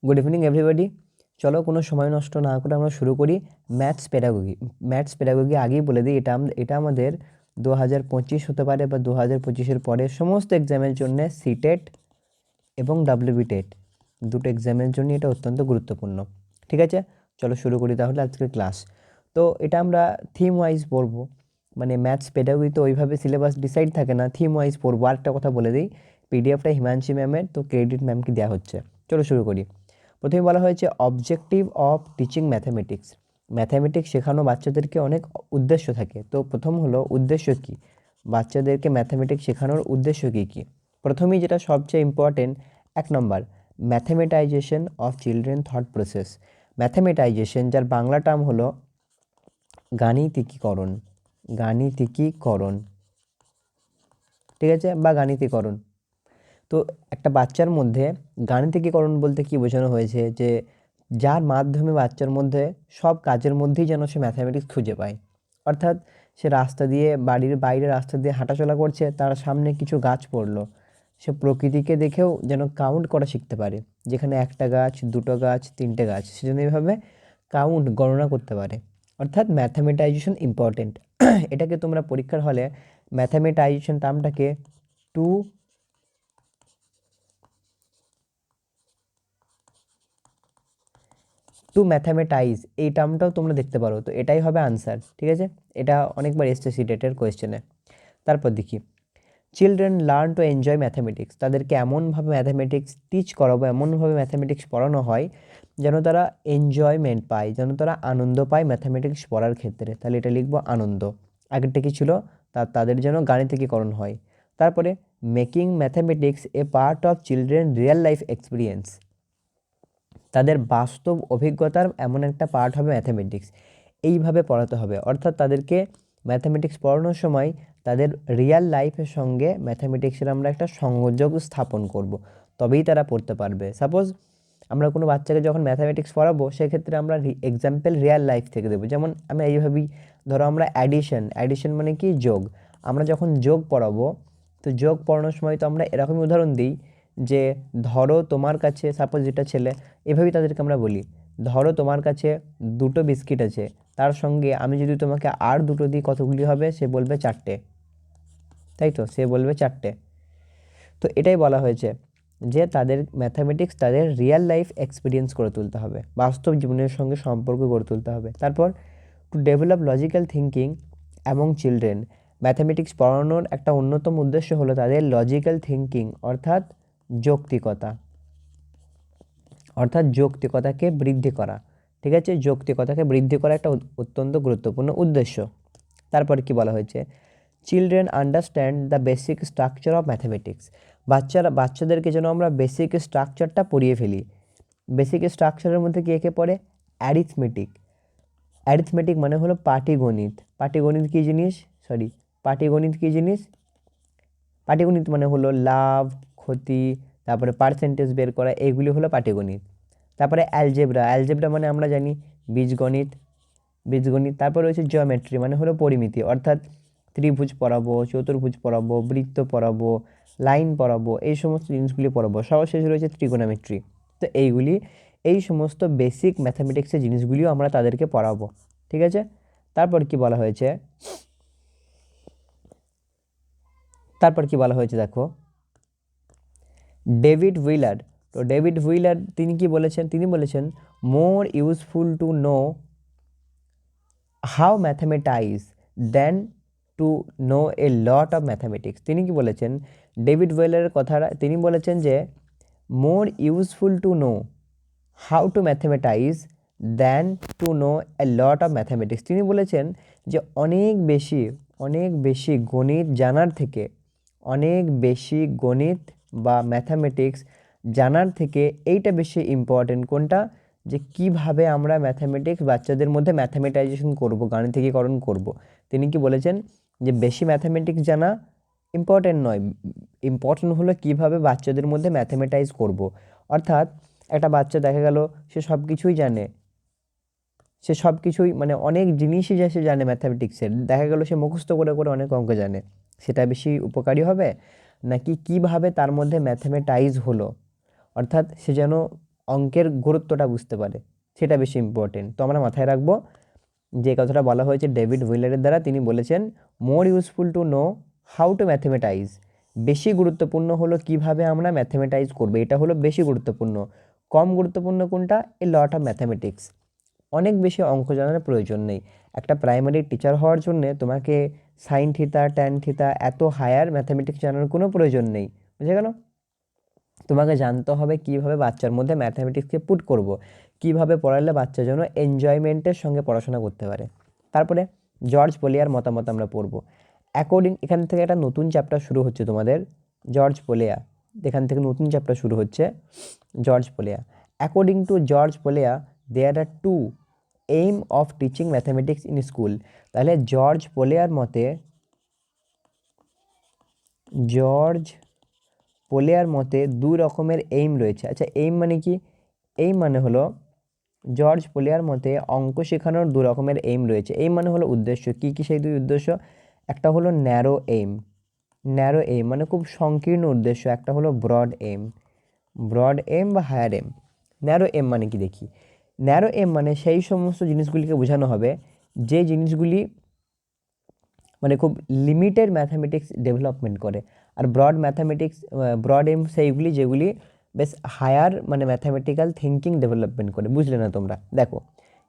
Good evening everybody. চলো কোনো সময় নষ্ট না করে আমরা শুরু করি ম্যাথস পেডাগোগি আগেই বলে দিই, এটা আমাদের 2025 হতে পারে বা 2025-এর পরে সমস্ত এক্সামের জন্য সিটেট এবং ডাব্লিউবি টেট দুটো এক্সামের জন্য এটা অত্যন্ত গুরুত্বপূর্ণ। ঠিক আছে, চলো শুরু করি তাহলে আজকের ক্লাস। তো এটা আমরা থিম ওয়াইজ পড়বো, মানে ম্যাথস পেডাগোগি তো ওইভাবে সিলেবাস ডিসাইড থাকে না, থিম ওয়াইজ পড়বো। আরেকটা কথা বলে দিই, পিডিএফটা হিমাংশী ম্যামের, তো ক্রেডিট ম্যামকে দেওয়া হচ্ছে। চলো শুরু করি। প্রথমে বলা হয়েছে objective of teaching mathematics. Mathematics শেখানো বাচ্চাদেরকে অনেক উদ্দেশ্য থাকে। তো প্রথম হলো উদ্দেশ্য কী, বাচ্চাদেরকে ম্যাথামেটিক্স শেখানোর উদ্দেশ্য কী কী। প্রথমেই যেটা সবচেয়ে important, 1 number, mathematization of children thought process. Mathematization, যার বাংলা টার্ম হলো গাণিতিকীকরণ। ঠিক আছে, বা গাণিতিকরণ। তো একটা বাচ্চার মধ্যে গাণিতিকীকরণ বলতে কি বোঝানো হয়েছে, যে যার মাধ্যমে বাচ্চার মধ্যে সব কাজের মধ্যেই যেন সে ম্যাথামেটিক্স খুঁজে পায়। অর্থাৎ সে রাস্তা দিয়ে, বাড়ির বাইরে রাস্তা দিয়ে হাঁটাচলা করছে, তার সামনে কিছু গাছ পড়লো, সে প্রকৃতিকে দেখেও যেন কাউন্ট করা শিখতে পারে, যেখানে একটা গাছ, দুটো গাছ, তিনটে গাছ, সে যেন এইভাবে কাউন্ট, গণনা করতে পারে। অর্থাৎ ম্যাথামেটাইজেশন ইম্পর্টেন্ট। এটাকে তোমরা পরীক্ষার হলে ম্যাথামেটাইজেশন টার্মটাকে টু টু ম্যাথামেটাইজ এই টার্মটাও তোমরা দেখতে পারো। তো এটাই হবে আনসার। ঠিক আছে, এটা অনেকবার এসছে সিটেটের কোয়েশ্চেনে। তারপর দেখি, children learn to enjoy mathematics. তাদেরকে এমনভাবে ম্যাথামেটিক্স টিচ করাবো, এমনভাবে ম্যাথামেটিক্স পড়ানো হয় যেন তারা এনজয়মেন্ট পায়, যেন তারা আনন্দ পায় ম্যাথামেটিক্স পড়ার ক্ষেত্রে। তাহলে এটা লিখবো আনন্দ। আগেরটা কি ছিল, তাদের যেন গাণিতিকীকরণ হয়। তারপরে making mathematics A part of children real life experience. তাদের বাস্তব অভিজ্ঞতার এমন একটা পার্ট হবে ম্যাথামেটিক্স। এইভাবে পড়াতে হবে, অর্থাৎ তাদেরকে ম্যাথামেটিক্স পড়ানোর সময় তাদের রিয়েল লাইফের সঙ্গে ম্যাথামেটিক্সের আমরা একটা সংযোগ স্থাপন করব, তবেই তারা পড়তে পারবে। সাপোজ আমরা কোনো বাচ্চাকে যখন ম্যাথামেটিক্স পড়াবো, সেক্ষেত্রে আমরা এক্সাম্পল রিয়েল লাইফ থেকে দেবো। যেমন আমি এইভাবেই, ধরো আমরা অ্যাডিশন মানে কি, যোগ। আমরা যখন যোগ পড়াবো, তো যোগ পড়ানোর সময় তো আমরা এরকমই উদাহরণ দিই, যে ধরো তোমার কাছে, সাপোজ যেটা ছেলে, এভাবেই তাদেরকে আমরা বলি, ধরো তোমার কাছে দুটো বিস্কিট আছে, তার সঙ্গে আমি যদি তোমাকে আর দুটো দিই, কতগুলি হবে? সে বলবে 4টে, তাই তো, সে বলবে 4টে। তো এটাই বলা হয়েছে যে তাদের ম্যাথামেটিক্স তাদের রিয়েল লাইফ এক্সপিরিয়েন্স করে তুলতে হবে, বাস্তব জীবনের সঙ্গে সম্পর্ক গড়ে তুলতে হবে। তারপর to develop logical thinking among children. Mathematics পড়ানোর একটা অন্যতম উদ্দেশ্য হলো তাদের লজিক্যাল থিঙ্কিং, অর্থাৎ যৌক্তিকতাকে বৃদ্ধি করা। ঠিক আছে, যৌক্তিকতাকে বৃদ্ধি করা একটা অত্যন্ত গুরুত্বপূর্ণ উদ্দেশ্য। তারপর কি বলা হয়েছে, children understand the basic structure of mathematics. বাচ্চাদেরকে যেন আমরা বেসিক স্ট্রাকচারটা পড়িয়ে ফেলি। বেসিক স্ট্রাকচারের মধ্যে কে কে পড়ে? অ্যারিথমেটিক মানে হলো পাটিগণিত। পাটিগণিত কী জিনিস? পাটিগণিত মানে হলো লাভ, ক্ষতি, তারপরে পার্সেন্টেজ বের করা, এইগুলি হলো পাটিগণিত। তারপরে অ্যালজেব্রা মানে আমরা জানি বীজগণিত। তারপর রয়েছে জিওমেট্রি, মানে হলো পরিমিতি, অর্থাৎ ত্রিভুজ পড়াবো, চতুর্ভুজ পড়াবো, বৃত্ত পড়াবো, লাইন পড়াবো, এই সমস্ত জিনিসগুলি পড়াবো। সর্বশেষে রয়েছে ত্রিগোনোমেট্রি। তো এই সমস্ত বেসিক ম্যাথামেটিক্সের জিনিসগুলিও আমরা তাদেরকে পড়াবো। ঠিক আছে, তারপর কি বলা হয়েছে, দেখো, ডেভিড হুইলার তিনি কি বলেছেন? তিনি বলেছেন more useful to know how mathematize than to know a lot of mathematics. তিনি কি বলেছেন? ডেভিড হুইলারের কথাটা তিনি বলেছেন যে more useful to know how to mathematize than to know a lot of mathematics. তিনি বলেছেন যে অনেক বেশি গণিত জানার থেকে, বা ম্যাথামেটিক্স জানার থেকে এইটা বেশি ইম্পর্টেন্ট। কোনটা? যে কিভাবে আমরা ম্যাথামেটিক্স বাচ্চাদের মধ্যে ম্যাথামেটাইজেশন করব, গাণিতিকীকরণ করব। তিনি কি বলেছেন যে বেশি ম্যাথামেটিক্স জানা ইম্পর্টেন্ট নয়, ইম্পর্টেন্ট হলো কিভাবে বাচ্চাদের মধ্যে ম্যাথামেটাইজ করব। অর্থাৎ একটা বাচ্চা দেখা গেল সে সব কিছুই জানে, মানে অনেক জিনিসই সে জানে ম্যাথামেটিক্সের, দেখা গেল সে মুখস্থ করে করে অনেক অঙ্ক জানে, সেটা বেশি উপকারী হবে নাকি কিভাবে তার মধ্যে ম্যাথামেটাইজ হলো, অর্থাৎ সে যেন অঙ্কের গুরুত্বটা বুঝতে পারে, সেটা বেশি ইম্পর্টেন্ট। তো আমরা মাথায় রাখবো যে কথাটা বলা হয়েছে ডেভিড হুইলারের দ্বারা, তিনি বলেছেন more useful to know how to mathematize, বেশি গুরুত্বপূর্ণ হলো কিভাবে আমরা ম্যাথমেটাইজ করবো, এটা হলো বেশি গুরুত্বপূর্ণ। কম গুরুত্বপূর্ণ কোনটা? এ লট অফ ম্যাথামেটিক্স, অনেক বেশি অঙ্ক জানার প্রয়োজন নেই। একটা প্রাইমারি টিচার হওয়ার জন্যে তোমাকে সাইন থিতা ট্যান থিতা এত হায়ার ম্যাথামেটিক্স জানার কোনো প্রয়োজন নেই, বুঝে গেল? তোমাকে জানতে হবে কিভাবে বাচ্চার মধ্যে ম্যাথামেটিক্সকে পুট করব, কিভাবে পড়ালে বাচ্চা যেন এনজয়মেন্টের সঙ্গে পড়াশোনা করতে পারে। তারপরে জর্জ পোলিয়ার মতামত আমরা পড়ব। অ্যাকর্ডিং, এখান থেকে একটা নতুন চ্যাপ্টার শুরু হচ্ছে তোমাদের, জর্জ পোলিয়া, এখান থেকে নতুন চ্যাপ্টার শুরু হচ্ছে George Polya. According to George Polya there are two aim of teaching mathematics in school. তাহলে জর্জ পোলিয়ার মতে, জর্জ পোলিয়ার মতে দুই রকমের এইম রয়েছে। আচ্ছা, এইম মানে কি? এইম মানে হলো, জর্জ পোলিয়ার মতে অঙ্ক শেখানোর দু রকমের এইম রয়েছে। এইম মানে হলো উদ্দেশ্য। কি কি সেই দুই উদ্দেশ্য? একটা হলো ন্যারো এইম, ন্যারো এইম মানে খুব সংকীর্ণ উদ্দেশ্য, একটা হলো ব্রড এইম, ব্রড এইম বা হায়ার এইম। ন্যারো এম মানে কি দেখি। ন্যারো এম মানে সেই সমস্ত জিনিসগুলিকে বোঝানো হবে যে জিনিসগুলি মানে খুব লিমিটেড ম্যাথামেটিক্স ডেভেলপমেন্ট করে। আর ব্রড এম সেইগুলি যেগুলি বেশ হায়ার মানে ম্যাথামেটিক্যাল থিঙ্কিং ডেভেলপমেন্ট করে। বুঝলে না তোমরা? দেখো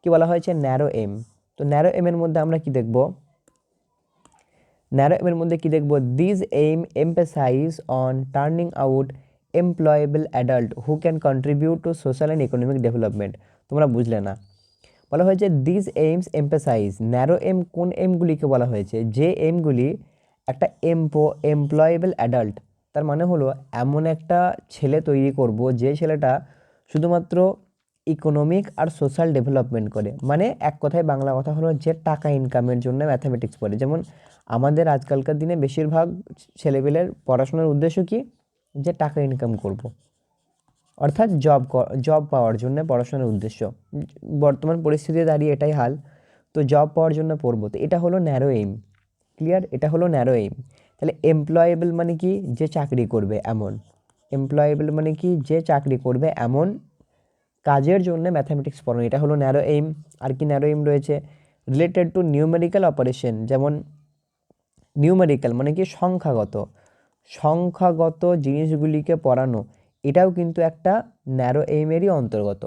কি বলা হয়েছে, ন্যারো এম। তো ন্যারো এমের মধ্যে আমরা কি দেখব? ন্যারো এমের মধ্যে কি দেখব? This aim emphasize on turning out employable adult who can contribute to social and economic development. তোমরা বুঝলে না, বলা হয়েছে this aims emphasize. Narrow aim কোন এমগুলিকে বলা হয়েছে? যে এমগুলি একটা এমপ্লয়েবল অ্যাডাল্ট, তার মানে হলো এমন একটা ছেলে তৈরি করব যে ছেলেটা শুধুমাত্র ইকোনমিক আর সোশ্যাল ডেভেলপমেন্ট করে। মানে এক কথায় বাংলা কথা হলো যে টাকা ইনকামের জন্য ম্যাথামেটিক্স পড়ে। যেমন আমাদের আজকালকার দিনে বেশিরভাগ ছেলেপেলের পড়াশোনার উদ্দেশ্য কি? যে টাকা ইনকাম করব, অর্থাৎ জব পাওয়ার জন্য পড়াশোনার উদ্দেশ্য। বর্তমান পরিস্থিতিতে দাঁড়িয়ে এটাই হাল। তো জব পাওয়ার জন্য পড়বো, তো এটা হলো ন্যারো এইম। ক্লিয়ার? এটা হলো ন্যারো এইম। তাহলে এমপ্লয়েবল মানে কি? যে চাকরি করবে এমন। এমপ্লয়েবল মানে কি? যে চাকরি করবে এমন কাজের জন্য ম্যাথামেটিক্স পড়ানো, এটা হলো ন্যারো এইম। আর কি ন্যারো এইম রয়েছে? রিলেটেড টু নিউমেরিক্যাল অপারেশন, যেমন নিউমেরিক্যাল মানে কি? সংখ্যাগত, সংখ্যাগত জিনিসগুলিকে পড়ানো, এটাও কিন্তু একটা ন্যারো এইমেরই অন্তর্গত।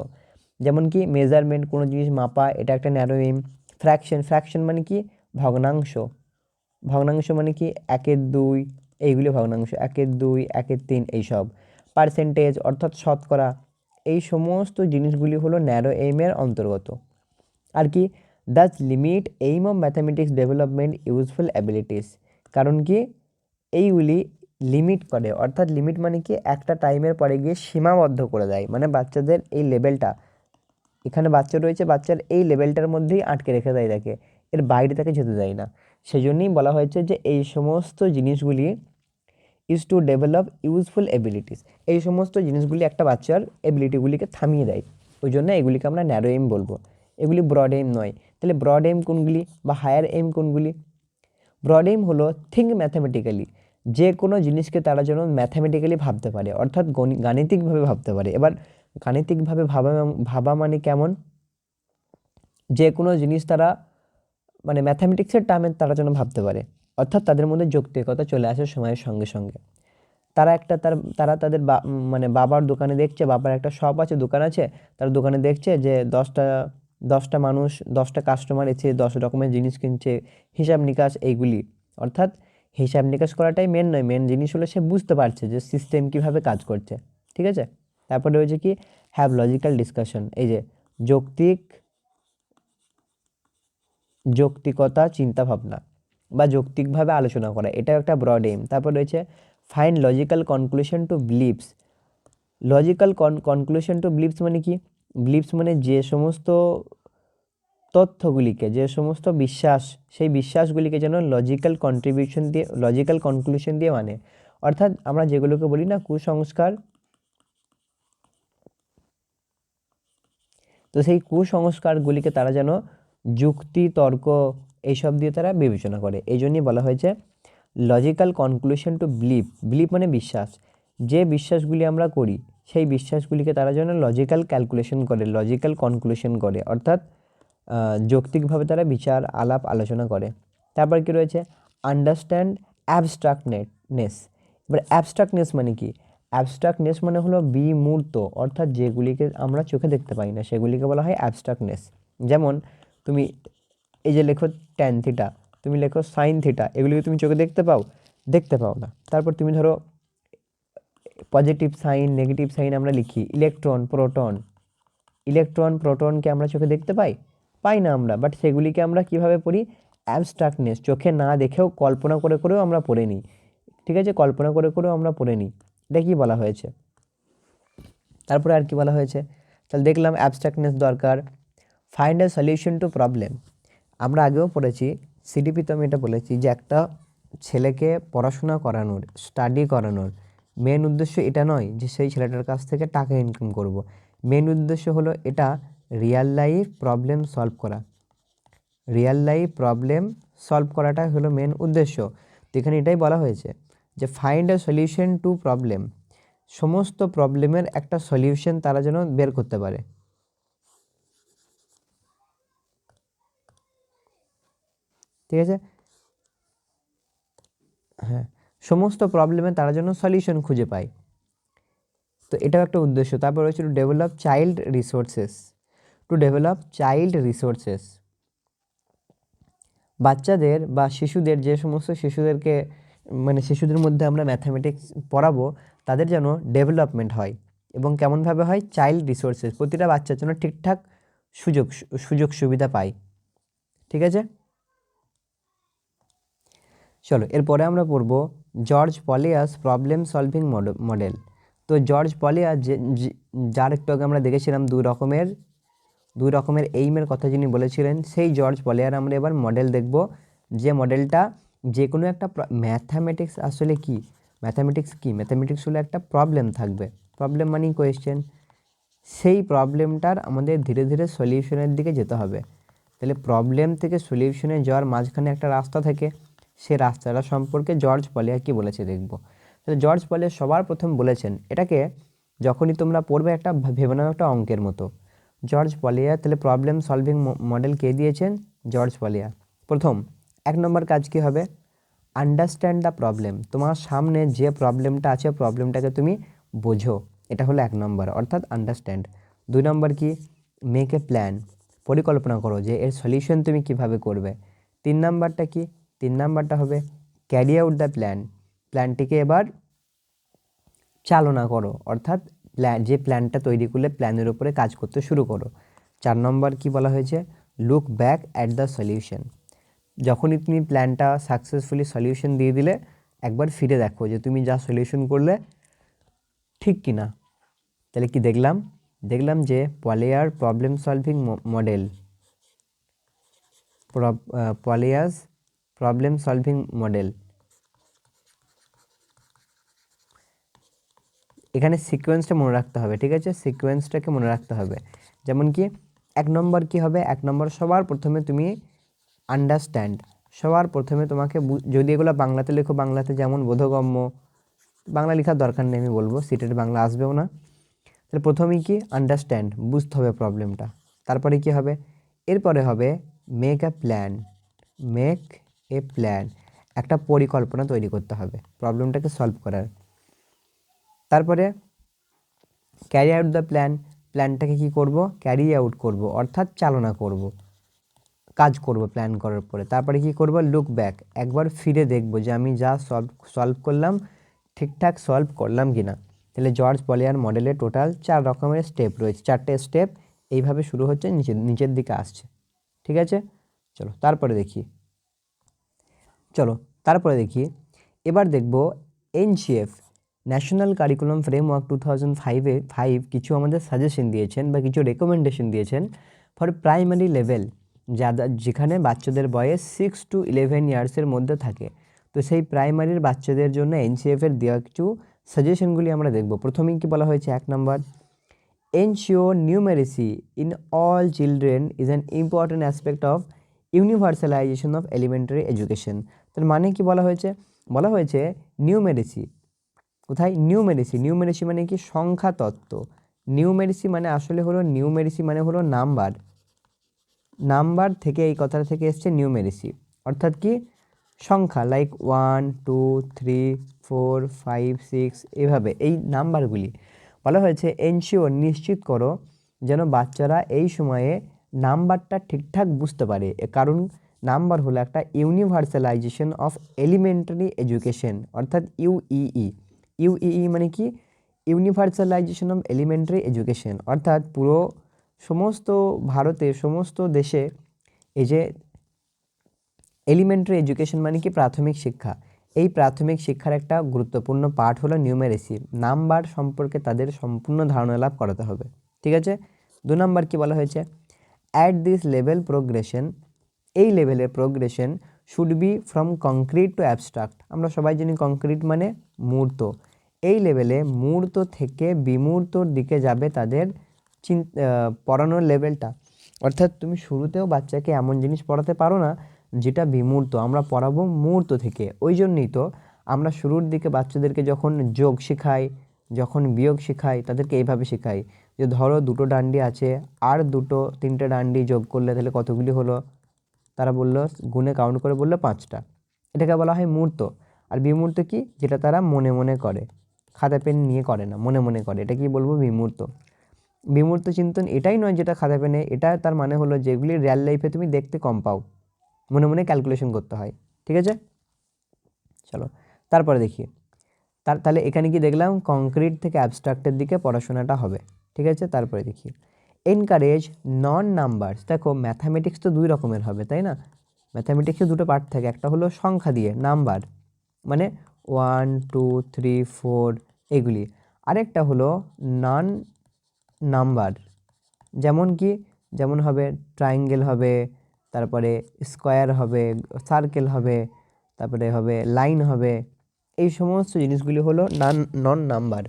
যেমন কি মেজারমেন্ট, কোনো জিনিস মাপা, এটা একটা ন্যারো এইম। ফ্র্যাকশন মানে কি? ভগ্নাংশ, ভগ্নাংশ মানে কি? 1/2, এইগুলি ভগ্নাংশ, 1/2, 1/3 এইসব। পার্সেন্টেজ অর্থাৎ শতকরা, এই সমস্ত জিনিসগুলি হলো ন্যারো এইমের অন্তর্গত। আর কি? Das limit aim of mathematics development useful abilities. কারণ কি? এইগুলি লিমিট করে, অর্থাৎ লিমিট মানে কি? একটা টাইমের পরে গিয়ে সীমাবদ্ধ করে দেয়। মানে বাচ্চাদের এই লেভেলটা, এখানে বাচ্চা রয়েছে, বাচ্চার এই লেভেলটার মধ্যেই আটকে রেখে দেয় তাকে, এর বাইরে তাকে যেতে দেয় না। সেই জন্যই বলা হয়েছে যে এই সমস্ত জিনিসগুলি is to develop useful abilities. এই সমস্ত জিনিসগুলি একটা বাচ্চার এবিলিটিগুলিকে থামিয়ে দেয়, ওই জন্য এগুলিকে আমরা ন্যারো এইম বলবো, এগুলি ব্রড এইম নয়। তাহলে ব্রড এইম কোনগুলি বা হায়ার এইম কোনগুলি? ব্রড এইম হলো থিঙ্ক ম্যাথামেটিক্যালি, যে কোনো জিনিসকে তারা যেন ম্যাথামেটিক্যালি ভাবতে পারে, অর্থাৎ গাণিতিকভাবে ভাবতে পারে। এবার গাণিতিকভাবে ভাবা মানে কেমন? যে কোনো জিনিস তারা মানে ম্যাথামেটিক্সের টার্মে তারা যেন ভাবতে পারে, অর্থাৎ তাদের মধ্যে যৌক্তিকতা চলে আসে সময়ের সঙ্গে সঙ্গে। তারা তাদের মানে বাবার দোকানে দেখছে, বাবার একটা শপ আছে, দোকান আছে, তার দোকানে দেখছে যে 10টা মানুষ, 10টা কাস্টমার এসে 10 রকমের জিনিস কিনছে, হিসাব নিকাশ এইগুলি। অর্থাৎ হিসাব নিকাশ করাটাই মেন নয়, মেন জিনিস হলো সে বুঝতে পারছে যে সিস্টেম কিভাবে কাজ করছে। ঠিক আছে? তারপরে রয়েছে কি? হ্যাভ লজিক্যাল ডিসকাশন, এই যে যৌক্তিকতা চিন্তাভাবনা বা যৌক্তিকভাবে আলোচনা করা, এটাও একটা ব্রড এইম। তারপর রয়েছে find logical conclusion to beliefs. Logical conclusion to beliefs মানে কি? বিলিভস মানে যে সমস্ত তথ্যগুলিকে, যে সমস্ত বিশ্বাস, সেই বিশ্বাসগুলিকে যেন লজিক্যাল কনক্লুশন দিয়ে মানে, অর্থাৎ আমরা যেগুলোকে বলি না কুসংস্কার, তো সেই কুসংস্কারগুলিকে তারা যেন যুক্তি তর্ক এইসব দিয়ে তারা বিবেচনা করে। এই জন্যই বলা হয়েছে logical conclusion to believe. Believe মানে বিশ্বাস, যে বিশ্বাসগুলি আমরা করি সেই বিশ্বাসগুলিকে তারা যেন লজিক্যাল ক্যালকুলেশন করে, লজিক্যাল কনক্লুশন করে, অর্থাৎ যৌক্তিকভাবে তারা বিচার আলাপ আলোচনা করে। তারপর কি রয়েছে, আন্ডারস্ট্যান্ড অ্যাবস্ট্রাক্টনেস। এবার অ্যাবস্ট্রাক্টনেস মানে কি? অ্যাবস্ট্রাক্টনেস মানে হলো বিমূর্ত, অর্থাৎ যেগুলিকে আমরা চোখে দেখতে পাই না সেগুলিকে বলা হয় অ্যাবস্ট্রাক্টনেস। যেমন তুমি এই যে লেখো ট্যান থিটা, তুমি লেখো সাইন থিটা, এগুলিকে তুমি চোখে দেখতে পাও? দেখতে পাও না। তারপর তুমি ধরো পজিটিভ সাইন, নেগেটিভ সাইন আমরা লিখি, ইলেকট্রন প্রোটন, ইলেকট্রন প্রোটনকে আমরা চোখে দেখতে পাই? পাই না আমরা, বাট সেগুলিকে আমরা কিভাবে পড়ি? অ্যাবস্ট্রাক্টনেস, চোখে না দেখেও কল্পনা করে করেও আমরা পড়ে নিই। ঠিক আছে, কল্পনা করে করেও আমরা পড়ে নিই। এটা কি বলা হয়েছে? তারপরে আর কি বলা হয়েছে? তাহলে দেখলাম অ্যাবস্ট্রাক্টনেস দরকার। Find a solution to problem. আমরা আগেও পড়েছি, সিডিপিতে আমি এটা বলেছি যে একটা ছেলেকে পড়াশোনা করানোর, স্টাডি করানোর মেন উদ্দেশ্য এটা নয় যে সেই ছেলেটার কাছ থেকে টাকা ইনকাম করব। মেন উদ্দেশ্য হলো এটা রিয়েল লাইফ প্রবলেম সলভ করা। রিয়েল লাইফ প্রবলেম সলভ করাটাই হলো মেন উদ্দেশ্য। তো এখানে এটাই বলা হয়েছে যে find a solution to problem, সমস্ত প্রবলেমের একটা সলিউশন তারা যেন বের করতে পারে। ঠিক আছে, হ্যাঁ, সমস্ত প্রবলেমে তারা যেন সলিউশন খুঁজে পায়। তো এটাও একটা উদ্দেশ্য। তারপর হচ্ছে to develop child resources. To develop child resources, বাচ্চাদের বা শিশুদের, যে সমস্ত শিশুদেরকে মানে শিশুদের মধ্যে আমরা ম্যাথামেটিক্স পড়াবো তাদের যেন ডেভেলপমেন্ট হয়। এবং কেমনভাবে হয়? চাইল্ড রিসোর্সেস, প্রতিটা বাচ্চার জন্য ঠিকঠাক সুযোগ সুবিধা পায়। ঠিক আছে, চলো এরপরে আমরা পড়বো জর্জ পলিয়াস প্রবলেম সলভিং মডেল। তো জর্জ পলিয়াস যার একটু আগে আমরা দেখেছিলাম দুই রকমের এইমের কথা যিনি বলেছিলেন, সেই জর্জ পলিয়ার আমরা এবার মডেল দেখব। যে মডেলটা যে কোনো একটা ম্যাথামেটিক্স আসলে কি, ম্যাথামেটিক্স হলো একটা প্রবলেম থাকবে, প্রবলেম মানে কোয়েশ্চেন, সেই প্রবলেমটার আমাদের ধীরে ধীরে সলিউশনের দিকে যেতে হবে। তাহলে প্রবলেম থেকে সলিউশনে যাওয়ার মাঝখানে একটা রাস্তা থাকে, সেই রাস্তাটা সম্পর্কে জর্জ পলিয়ার কি বলেছে দেখব। তাহলে জর্জ পলিয়ার সবার প্রথম বলেছেন, এটাকে যখনই তোমরা পড়বে একটা ভেবে নাও একটা অঙ্কের মতো। জর্জ পলিয়ার, তাহলে প্রবলেম সলভিং মডেল কে দিয়েছেন? জর্জ পলিয়ার। প্রথম 1 নম্বর কাজ কি হবে? আন্ডারস্ট্যান্ড দ্য প্রবলেম, তোমার সামনে যে প্রবলেমটা আছে প্রবলেমটাকে তুমি বোঝো, এটা হলো 1 নম্বর, অর্থাৎ আন্ডারস্ট্যান্ড। 2 নম্বর কি? মেক এ প্ল্যান, পরিকল্পনা করো যে এর সলিউশন তুমি কিভাবে করবে। 3 নাম্বারটা কি? 3 নাম্বারটা হবে ক্যারি আউট দ্য প্ল্যান, প্ল্যানটিকে এবার চালনা করো, অর্থাৎ যে প্ল্যানটা তৈরি করলে প্ল্যানের উপরে কাজ করতে শুরু করো। 4 নম্বর কি বলা হয়েছে? Look back at the solution, যখনই তুমি প্ল্যানটা সাকসেসফুলি সলিউশন দিয়ে দিলে একবার ফিরে দেখো যে তুমি যা সলিউশন করলে ঠিক কি না। তাহলে কি দেখলাম যে পলিয়ার problem solving model, Polya's problem solving model, এখানে সিকোয়েন্সটা মনে রাখতে হবে। ঠিক আছে, সিকোয়েন্সটাকে মনে রাখতে হবে। যেমন কি 1 নম্বর কি হবে? 1 নম্বর সবার প্রথমে তুমি আন্ডারস্ট্যান্ড, সবার প্রথমে তোমাকে যদি এগুলো বাংলাতে লেখো, বাংলাতে যেমন বোধগম্য, বাংলা লেখার দরকার নেই, আমি বলবো সিটের বাংলা আসবেও না। তাহলে প্রথমেই কি? আন্ডারস্ট্যান্ড, বুঝতে হবে প্রবলেমটা। তারপরে কি হবে? এরপরে হবে make a plan, make a plan, একটা পরিকল্পনা তৈরি করতে হবে প্রবলেমটাকে সলভ করার। তারপরে ক্যারি আউট দ্য প্ল্যান, প্ল্যানটাকে কি করব? ক্যারি আউট করব, অর্থাৎ চালনা করব, কাজ করব প্ল্যান করার পরে। তারপরে কি করব? লুক ব্যাক, একবার ফিরে দেখব যে আমি যা সলভ করলাম ঠিকঠাক সলভ করলাম কিনা। তাহলে জর্জ পলিয়ার মডেলে টোটাল 4 রকমের স্টেপ রয়েছে, 4টে স্টেপ এইভাবে শুরু হচ্ছে, নিচের দিকে আসছে। ঠিক আছে, তারপরে দেখি এবার দেখব এনসিএফ ন্যাশনাল কারিকুলাম ফ্রেমওয়ার্ক 2005 কিছু আমাদের সাজেশন দিয়েছেন বা কিছু রেকমেন্ডেশন দিয়েছেন ফর প্রাইমারি লেভেল, যেখানে বাচ্চাদের বয়স 6 to 11 ইয়ার্সের মধ্যে থাকে। তো সেই প্রাইমারির বাচ্চাদের জন্য এনসিএফের দেওয়া কিছু সাজেশনগুলি আমরা দেখব। প্রথমেই কি বলা হয়েছে? 1 নম্বর, ensure numeracy in all children is an important aspect of universalization of elementary education। তার মানে কি বলা হয়েছে? বলা হয়েছে নিউমেরেসি, কোথায়? নিউমেরেসি। নিউমেরেসি মানে কি? সংখ্যা তত্ত্ব। নিউমেরেসি মানে আসলে হলো, নিউমেরেসি মানে হলো নাম্বার। নাম্বার থেকে, এই কথাটা থেকে এসছে নিউমেরেসি, অর্থাৎ কি? সংখ্যা, লাইক 1 2 3 4 5 6 এভাবে এই নাম্বারগুলি। বলা হয়েছে এনশিওর, নিশ্চিত করো যেন বাচ্চারা এই সময়ে নাম্বারটা ঠিকঠাক বুঝতে পারে, কারণ নাম্বার হলো একটা ইউনিভার্সালাইজেশন অফ এলিমেন্টারি এডুকেশন, অর্থাৎ ইউইই। ইউইই মানে কি? ইউনিভার্সালাইজেশন অফ এলিমেন্টারি এডুকেশন, অর্থাৎ পুরো সমস্ত ভারতে, সমস্ত দেশে এই যে এলিমেন্টারি এডুকেশন মানে কি? প্রাথমিক শিক্ষা। এই প্রাথমিক শিক্ষার একটা গুরুত্বপূর্ণ পার্ট হলো নিউমেরেসি। নাম্বার সম্পর্কে তাদের সম্পূর্ণ ধারণা লাভ করাতে হবে। ঠিক আছে? 2 নম্বর কি বলা হয়েছে? অ্যাট দিস লেভেল প্রোগ্রেশন, এই লেভেলের progression should be from concrete to abstract. আমরা সবাই জানি কংক্রিট মানে মূর্ত। এই লেভেলে মূর্ত থেকে বিমূর্তর দিকে যাবে তাদের পড়ানোর লেভেলটা। অর্থাৎ তুমি শুরুতেও বাচ্চাকে এমন জিনিস পড়াতে পারো না যেটা বিমূর্ত, আমরা পড়াবো মূর্ত থেকে। ওই জন্যই তো আমরা শুরুর দিকে বাচ্চাদেরকে যখন যোগ শেখাই, যখন বিয়োগ শেখাই, তাদেরকে এইভাবে শেখাই যে ধরো 2টো ডান্ডি আছে, আর 3টে ডান্ডি যোগ করলে তাহলে কতগুলি হলো? তারা বললো, গুণে কাউন্ট করে বললো 5টা। এটাকে বলা হয় মূর্ত। আর বিমূর্ত কি? যেটা তারা মনে মনে করে, খাতা পেন নিয়ে করে না, মনে মনে করে, এটা কি বলবো? বিমূর্ত। বিমূর্ত চিন্তন এটাই নয় যেটা খাতা পেনে, এটা তার মানে হলো যেগুলি রিয়েল লাইফে তুমি দেখতে কম পাও, মনে মনে ক্যালকুলেশন করতে হয়। ঠিক আছে? চলো তারপরে দেখি। তাহলে এখানে কি দেখলাম? কংক্রিট থেকে অ্যাবস্ট্রাক্টের দিকে পড়াশোনাটা হবে। ঠিক আছে? তারপরে দেখি এনকারেজ নন নাম্বারস। দেখো ম্যাথামেটিক্স তো 2 রকমের হবে, তাই না? ম্যাথামেটিক্সে 2টো পার্ট থাকে, একটা হলো সংখ্যা দিয়ে, নাম্বার মানে 1 2 3 4 এগুলি, আরেকটা হলো নন নাম্বার। যেমন কি? যেমন হবে ট্রায়াঙ্গেল হবে, তারপরে স্কোয়ার হবে, সার্কেল হবে, তারপরে হবে লাইন হবে। এই সমস্ত জিনিসগুলি হলো নন নাম্বার।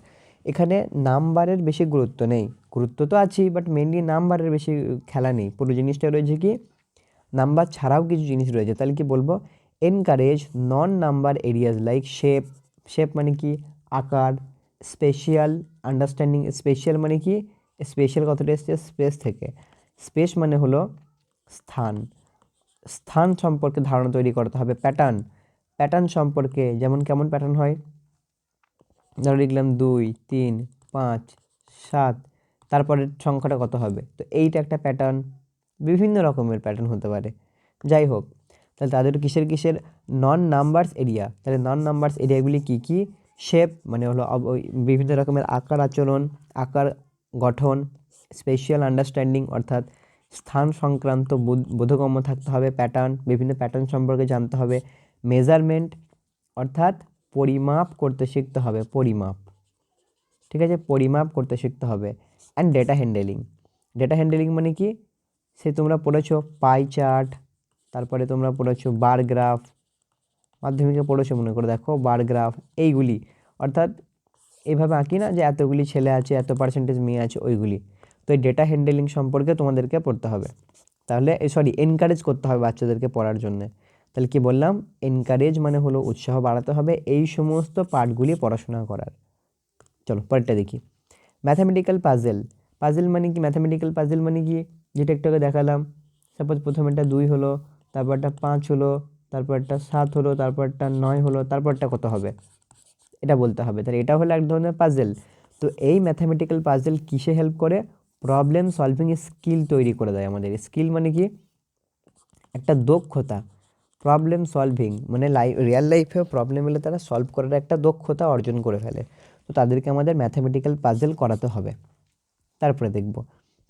এখানে নাম্বারের বেশি গুরুত্ব নেই, গুরুত্ব তো আছেই, বাট মেনলি নাম্বারের বেশি খেলা নেই। পুরো জিনিসটা রয়েছে কি? নাম্বার ছাড়াও কিছু জিনিস রয়েছে। তাহলে কি বলবো? Encourage non number areas like shape. Shape মানে কি? আকার। Spatial understanding. স্পেশিয়াল মানে কি? স্পেশাল কথাটা এসছে স্পেস থেকে। স্পেস মানে হলো স্থান। স্থান সম্পর্কে ধারণা তৈরি করতে হবে। প্যাটার্ন, প্যাটার্ন সম্পর্কে, যেমন কেমন প্যাটার্ন হয়? ধরো লিখলাম 2 3 5 7, তারপরের সংখ্যাটা কত হবে? তো এইটা একটা প্যাটার্ন। বিভিন্ন রকমের প্যাটার্ন হতে পারে। যাই হোক, তাহলে তাদের কিসের কিসের নন নাম্বারস এরিয়া। তাহলে নন নাম্বারস এরিয়াগুলি কি কি? শেপ মানে হলো বিভিন্ন রকমের আকার আচরণ, আকার গঠন। স্পেশাল আন্ডারস্ট্যান্ডিং অর্থাৎ স্থান সংক্রান্ত বোধগম্য থাকতে হবে। প্যাটার্ন, বিভিন্ন প্যাটার্ন সম্পর্কে জানতে হবে। মেজারমেন্ট অর্থাৎ পরিমাপ করতে শিখতে হবে, পরিমাপ। ঠিক আছে? পরিমাপ করতে শিখতে হবে। And data handling. Data handling মানে কি? সে তোমরা পড়েছো পাই চার্ট, তারপরে তোমরা পড়েছো বার গ্রাফ, মাধ্যমিকে পড়েছো মনে করে দেখো বার গ্রাফ এইগুলি, অর্থাৎ এইভাবে আঁকি না যে এতগুলি ছেলে আছে, এত পার্সেন্টেজ মেয়ে আছে, ওইগুলি। তো এই ডেটা হ্যান্ডেলিং সম্পর্কে তোমাদেরকে পড়তে হবে। তাহলে এনকারেজ করতে হবে বাচ্চাদেরকে পড়ার জন্যে। তাহলে কি বললাম? এনকারেজ মানে হলো উৎসাহ বাড়াতে হবে এই সমস্ত পার্টগুলি পড়াশোনা করার। চলো পরেরটা দেখি। Mathematical puzzle. পাজেল মানে কি? ম্যাথামেটিক্যাল পাজেল মানে কি? যেটা একটু আগে দেখালাম। সাপোজ প্রথমেরটা 2 হলো, তারপরটা 5 হলো, তারপরটা 7 হলো, তারপরটা 9 হলো, তারপরটা কত হবে? এটা বলতে হবে। তাহলে এটা হলো এক ধরনের পাজেল। তো এই ম্যাথামেটিক্যাল পাজেল কিসে হেল্প করে? প্রবলেম সলভিং স্কিল তৈরি করে দেয় আমাদের। স্কিল মানে কি? একটা দক্ষতা। প্রবলেম সলভিং মানে রিয়েল লাইফেও প্রবলেম এলে তারা সলভ করার একটা দক্ষতা অর্জন করে ফেলে। তো তাদেরকে আমাদের ম্যাথামেটিক্যাল পাজেল করাতে হবে। তারপরে দেখব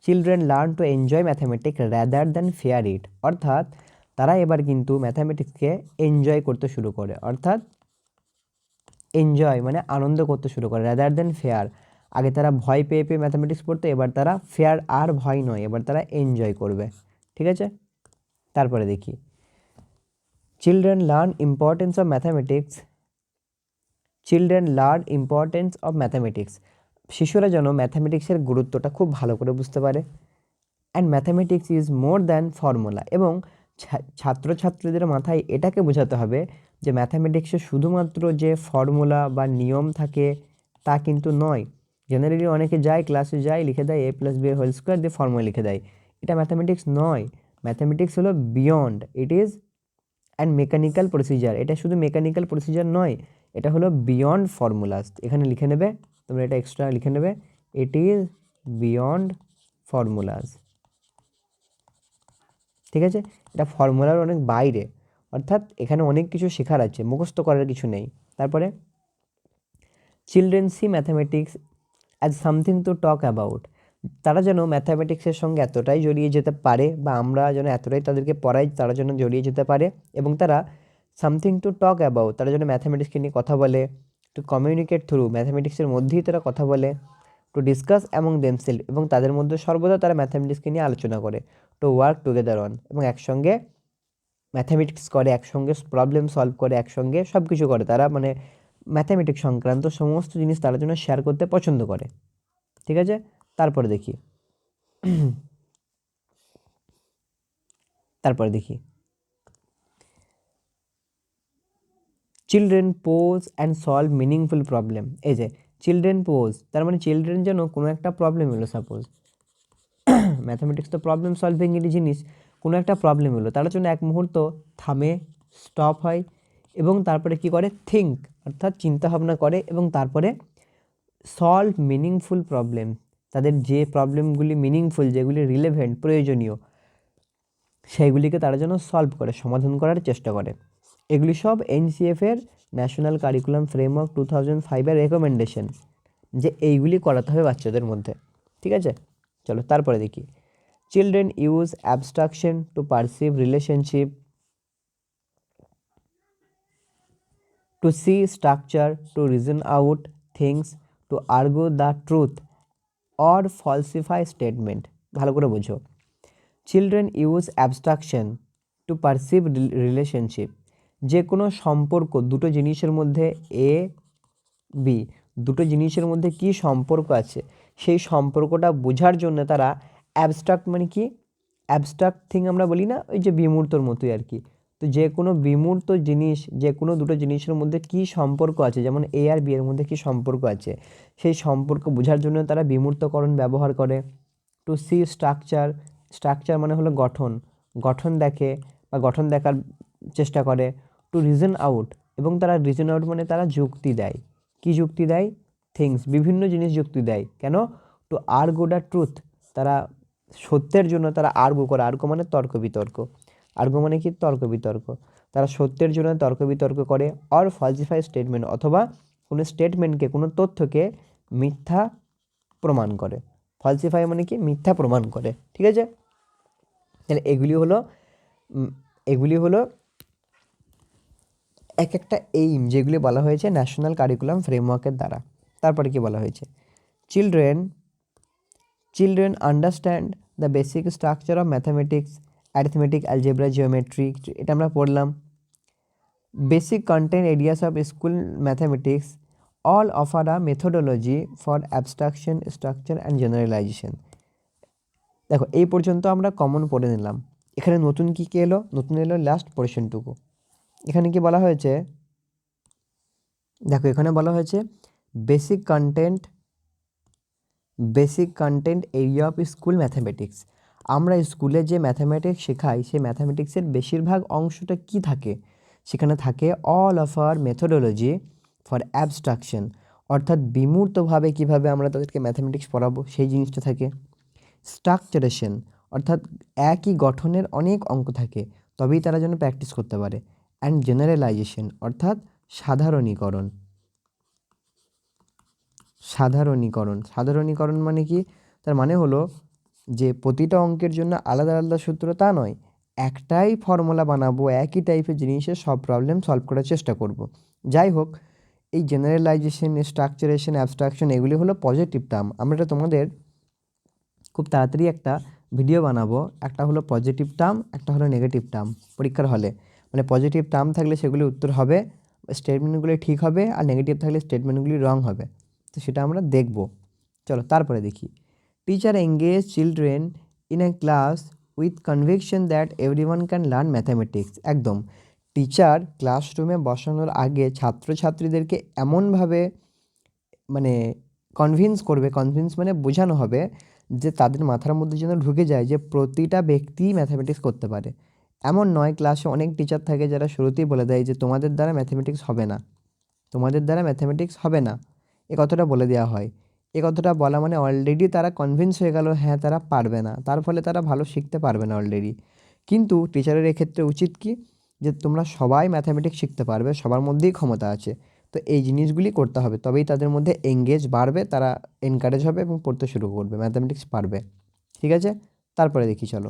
children learn to enjoy mathematics rather than fear it. অর্থাৎ তারা এবার কিন্তু ম্যাথামেটিক্সকে এনজয় করতে শুরু করে। অর্থাৎ এনজয় মানে আনন্দ করতে শুরু করে, রাদার দ্যান ফেয়ার। আগে তারা ভয় পেয়ে পেয়ে ম্যাথামেটিক্স পড়তো, এবার তারা ফেয়ার আর ভয় নয়, এবার তারা এনজয় করবে। ঠিক আছে? তারপরে দেখি children learn importance of mathematics. Children learn importance of mathematics. শিশুরা যেন ম্যাথামেটিক্সের গুরুত্বটা খুব ভালো করে বুঝতে পারে। And mathematics is more than formula. এবং ছাত্রছাত্রীদের মাথায় এটাকে বোঝাতে হবে যে ম্যাথামেটিক্সে শুধুমাত্র যে ফর্মুলা বা নিয়ম থাকে তা কিন্তু নয়। জেনারেলি অনেকে যায়, ক্লাসে যায়, লিখে দেয় a+b² দিয়ে ফর্মুলা লিখে দেয়। এটা ম্যাথামেটিক্স নয়। ম্যাথামেটিক্স হলো beyond, it is and mechanical procedure. এটা শুধু মেকানিক্যাল প্রসিজার নয়, এটা হলো বিয়ন্ড ফর্মুলাস। এখানে লিখে নেবে, তোমরা এটা এক্সট্রা লিখে নেবে, ইট ইজ বিয়ন্ড ফর্মুলাস। ঠিক আছে, এটা ফর্মুলার অনেক বাইরে, অর্থাৎ এখানে অনেক কিছু শেখার আছে, মুখস্থ করার কিছু নেই। তারপরে children see mathematics as something to talk about. তারা যেন ম্যাথামেটিক্সের সঙ্গে এতটাই জড়িয়ে যেতে পারে, বা আমরা যেন এতটাই তাদেরকে পড়াই তারা যেন জড়িয়ে যেতে পারে, এবং তারা সামথিং টু টক অ্যাবাউট, তারা যেন ম্যাথামেটিক্সকে নিয়ে কথা বলে, টু কমিউনিকেট থ্রু, ম্যাথামেটিক্সের মধ্যেই তারা কথা বলে, টু ডিসকাস অ্যামং দেমসেলফ, এবং তাদের মধ্যে সর্বদা তারা ম্যাথামেটিক্সকে নিয়ে আলোচনা করে, টু ওয়ার্ক টুগেদার অন, এবং একসঙ্গে ম্যাথামেটিক্স করে, একসঙ্গে প্রবলেম সলভ করে, একসঙ্গে সব কিছু করে। তারা মানে ম্যাথামেটিক্স সংক্রান্ত সমস্ত জিনিস তারা জন্য শেয়ার করতে পছন্দ করে। ঠিক আছে, তারপরে দেখি children pose and solve meaningful problem. এই যে চিলড্রেন পোজ, তার মানে চিলড্রেন যেন কোনো একটা প্রবলেম এলো, সাপোজ ম্যাথামেটিক্স তো প্রবলেম সলভিং এর জিনিস, কোনো একটা প্রবলেম এলো, তার জন্য এক মুহূর্ত থামে, স্টপ হয়, এবং তারপরে কি করে, থিঙ্ক, অর্থাৎ চিন্তা ভাবনা করে, এবং তারপরে সলভ মিনিংফুল প্রবলেম, তাদের যে প্রবলেমগুলি মিনিংফুল, যেগুলি রিলেভেন্ট, প্রয়োজনীয়, সেইগুলিকে তারা যেন সলভ করে, সমাধান করার চেষ্টা করে। এগুলি সব এনসিএফ এর ন্যাশনাল কারিকুলাম ফ্রেমওয়ার্ক 2005-এর রেকমেন্ডেশন, যে এইগুলি করাতে হবে বাচ্চাদের মধ্যে। ঠিক আছে, চলো তারপরে দেখি। Children use abstraction to perceive relationship, to see structure, to reason out things, to argue the truth or falsify statement. ভালো করে বোঝো। Children use abstraction to perceive relationship, যে কোনো সম্পর্ক, দুটো জিনিসের মধ্যে এ বি, দুটো জিনিসের মধ্যে কি সম্পর্ক আছে সেই সম্পর্কটা বোঝার জন্য তারা অ্যাবস্ট্রাক্ট, মানে কি অ্যাবস্ট্রাক্ট থিং আমরা বলি না, ওই যে বিমূর্তর মতোই আর কি। তো যে কোনো বিমূর্ত জিনিস, যে কোনো দুটো জিনিসের মধ্যে কি সম্পর্ক আছে, যেমন এ আর বি এর মধ্যে কি সম্পর্ক আছে, সেই সম্পর্ক বোঝার জন্য তারা বিমূর্তকরণ ব্যবহার করে। টু সি স্ট্রাকচার, স্ট্রাকচার মানে হলো গঠন, গঠন দেখে বা গঠন দেখার চেষ্টা করে। টু রিজন আউট, এবং তারা রিজন আউট মানে তারা যুক্তি দেয়। কি যুক্তি দেয়, থিংস, বিভিন্ন জিনিস যুক্তি দেয়। কেন, টু আর্গু দ্য ট্রুথ, তারা সত্যের জন্য তারা আর্গু করে, আর্গু মানে তর্ক বিতর্ক, আর্গু মানে কি তর্ক বিতর্ক, তারা সত্যের জন্য তর্ক বিতর্ক করে। অর ফলসিফাই স্টেটমেন্ট, অথবা কোনো স্টেটমেন্টকে, কোনো তথ্যকে মিথ্যা প্রমাণ করে। ফলসিফাই মানে কি মিথ্যা প্রমাণ করে। ঠিক আছে, তাহলে এগুলি হলো এক একটা এইম, যেগুলি বলা হয়েছে ন্যাশনাল কারিকুলাম ফ্রেমওয়ার্কের দ্বারা। তারপরে কি বলা হয়েছে, children understand the basic structure of mathematics, arithmetic, algebra, geometry, এটা আমরা পড়লাম। Basic content areas of school mathematics, all offer a methodology for abstraction, structure and generalisation. দেখো এই পর্যন্ত আমরা কমন পড়ে নিলাম। এখানে নতুন কি কি এলো, নতুন এলো লাস্ট পোর্শনটুকু। এখানে কি বলা হয়েছে, দেখো এখানে বলা হয়েছে basic content area of school mathematics. আমরা স্কুলে যে ম্যাথামেটিক্স শেখাই সেই ম্যাথামেটিক্সের বেশিরভাগ অংশটা কি থাকে, সেখানে থাকে all of our methodology for abstraction, অর্থাৎ বিমূর্তভাবে কিভাবে আমরা তাদেরকে ম্যাথামেটিক্স পড়াবো সেই জিনিসটা থাকে। স্ট্রাকচারেশন, অর্থাৎ একই গঠনের অনেক অঙ্ক থাকে, তবেই তারা যেন প্র্যাকটিস করতে পারে। অ্যান্ড জেনারেলাইজেশন, অর্থাৎ সাধারণীকরণ। সাধারণীকরণ মানে কি, তার মানে হলো যে প্রতিটা অঙ্কের জন্য আলাদা আলাদা সূত্র তা নয়, একটাই ফর্মুলা বানাবো, একই টাইপের জিনিসের সব প্রবলেম সলভ করার চেষ্টা করব। যাই হোক, এই জেনারেলাইজেশন, স্ট্রাকচারেশন, অ্যাবস্ট্রাকশন, এগুলি হলো পজিটিভ টার্ম। আমরা এটা তোমাদের খুব তাড়াতাড়ি একটা ভিডিও বানাবো, একটা হলো পজিটিভ টার্ম, একটা হলো নেগেটিভ টার্ম পরীক্ষার হলে। মানে পজিটিভ টার্ম থাকলে সেগুলি উত্তর হবে, স্টেটমেন্টগুলি ঠিক হবে, আর নেগেটিভ থাকলে স্টেটমেন্টগুলি রং হবে। তো সেটা আমরা দেখব। চলো তারপরে দেখি। Teacher engage children in a class with conviction that everyone can learn mathematics. একদম, টিচার ক্লাসরুমে বসানোর আগে ছাত্রছাত্রীদেরকে এমনভাবে মানে কনভিন্স মানে বোঝানো হবে যে তাদের মাথার মধ্যে যেন ঢুকে যায় যে প্রতিটা ব্যক্তিই ম্যাথামেটিক্স করতে পারে। এমন নয়, ক্লাসে অনেক টিচার থাকে যারা শুরুতেই বলে দেয় যে তোমাদের দ্বারা ম্যাথামেটিক্স হবে না, তোমাদের দ্বারা ম্যাথামেটিক্স হবে না, এ কথাটা বলে দেওয়া হয়। এ কথাটা বলা মানে অলরেডি তারা কনভিন্স হয়ে গেল হ্যাঁ তারা পারবে না, তার ফলে তারা ভালো শিখতে পারবে না অলরেডি। কিন্তু টিচারের এক্ষেত্রে উচিত কি, যে তোমরা সবাই ম্যাথামেটিক্স শিখতে পারবে, সবার মধ্যেই ক্ষমতা আছে, তো এই জিনিসগুলি করতে হবে, তবেই তাদের মধ্যে এঙ্গেজ বাড়বে, তারা এনকারেজ হবে এবং পড়তে শুরু করবে, ম্যাথামেটিক্স পারবে। ঠিক আছে, তারপরে দেখি চলো।